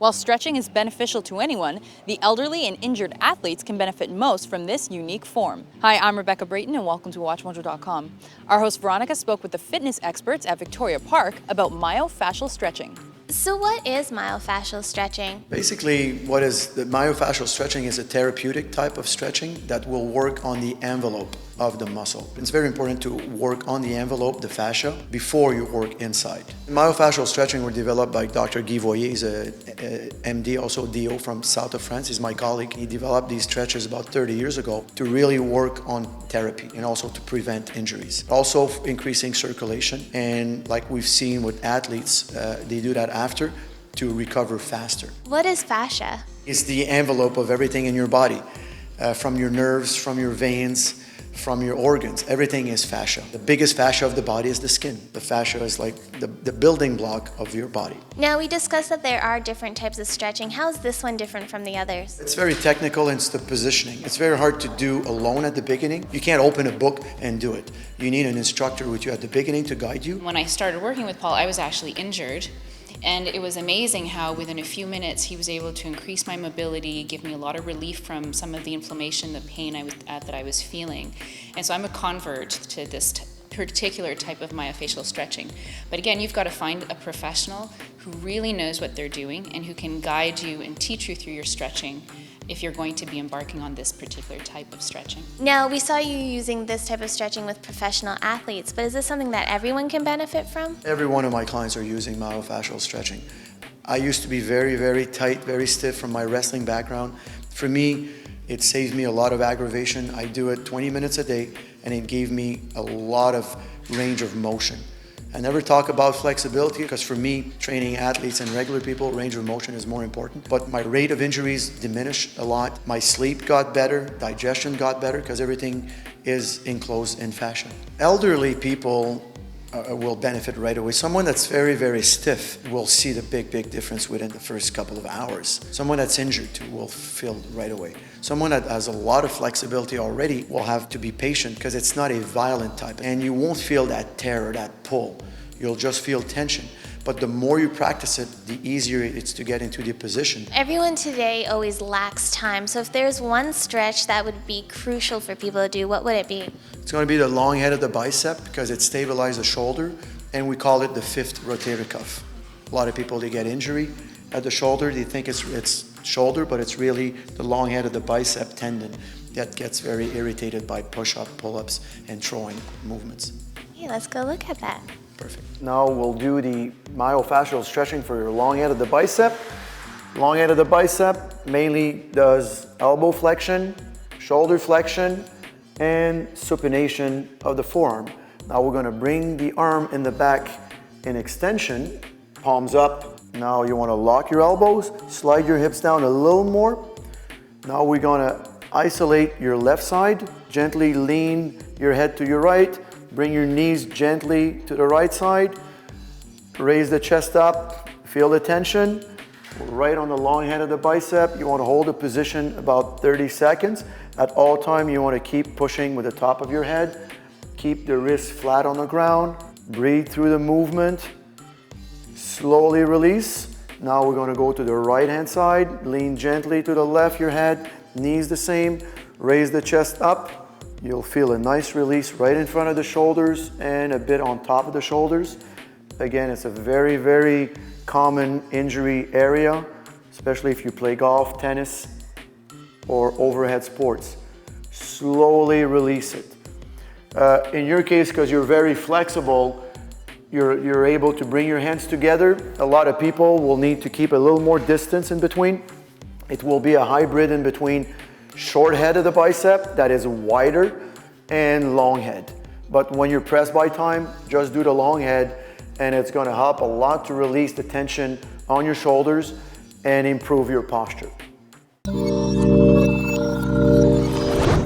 While stretching is beneficial to anyone, the elderly and injured athletes can benefit most from this unique form. Hi, I'm Rebecca Brayton and welcome to WatchMojo.com. Our host Veronica spoke with the fitness experts at Victoria Park about myofascial stretching. So what is myofascial stretching? Basically, the myofascial stretching is a therapeutic type of stretching that will work on the envelope of the muscle. It's very important to work on the envelope, the fascia, before you work inside. Myofascial stretching were developed by Dr. Guy Voyer. He's a MD, also DO from south of France. He's my colleague. He developed these stretches about 30 years ago to really work on therapy and also to prevent injuries. Also increasing circulation, and like we've seen with athletes, they do that after to recover faster. What is fascia? It's the envelope of everything in your body, from your nerves, from your veins, from your organs. Everything is fascia. The biggest fascia of the body is the skin. The fascia is like the building block of your body. Now, we discussed that there are different types of stretching. How is this one different from the others? It's very technical, and it's the positioning. It's very hard to do alone at the beginning. You can't open a book and do it. You need an instructor with you at the beginning to guide you. When I started working with Paul, I was actually injured. And it was amazing how within a few minutes he was able to increase my mobility, give me a lot of relief from some of the inflammation, the pain that I was feeling. And so I'm a convert to this particular type of myofascial stretching. But again, you've got to find a professional who really knows what they're doing and who can guide you and teach you through your stretching if you're going to be embarking on this particular type of stretching. Now, we saw you using this type of stretching with professional athletes, but is this something that everyone can benefit from? Every one of my clients are using myofascial stretching. I used to be very, very tight, very stiff from my wrestling background. For me, it saved me a lot of aggravation. I do it 20 minutes a day, and it gave me a lot of range of motion. I never talk about flexibility because for me, training athletes and regular people, range of motion is more important. But my rate of injuries diminished a lot. My sleep got better, digestion got better because everything is enclosed in fascia. Elderly people will benefit right away. Someone that's very, very stiff will see the big difference within the first couple of hours. Someone that's injured too will feel right away. Someone that has a lot of flexibility already will have to be patient because it's not a violent type, and you won't feel that tear or that pull. You'll just feel tension. But the more you practice it, the easier it's to get into the position. Everyone today always lacks time, so if there's one stretch that would be crucial for people to do, what would it be? It's going to be the long head of the bicep because it stabilizes the shoulder, and we call it the fifth rotator cuff. A lot of people, they get injury at the shoulder. They think it's shoulder, but it's really the long head of the bicep tendon that gets very irritated by push-up, pull-ups, and throwing movements. Hey, let's go look at that. Perfect. Now we'll do the myofascial stretching for your long head of the bicep. Long head of the bicep mainly does elbow flexion, shoulder flexion, and supination of the forearm. Now we're going to bring the arm in the back in extension, palms up. Now you want to lock your elbows, slide your hips down a little more. Now we're going to isolate your left side, gently lean your head to your right. Bring your knees gently to the right side. Raise the chest up. Feel the tension. Right on the long head of the bicep. You want to hold the position about 30 seconds. At all time, you want to keep pushing with the top of your head. Keep the wrists flat on the ground. Breathe through the movement. Slowly release. Now we're going to go to the right hand side. Lean gently to the left, your head. Knees the same. Raise the chest up. You'll feel a nice release right in front of the shoulders and a bit on top of the shoulders. Again, it's a very, very common injury area, especially if you play golf, tennis, or overhead sports. Slowly release it. In your case, because you're very flexible, you're able to bring your hands together. A lot of people will need to keep a little more distance in between. It will be a hybrid in between short head of the bicep that is wider and long head. But when you're pressed by time, just do the long head, and it's going to help a lot to release the tension on your shoulders and improve your posture.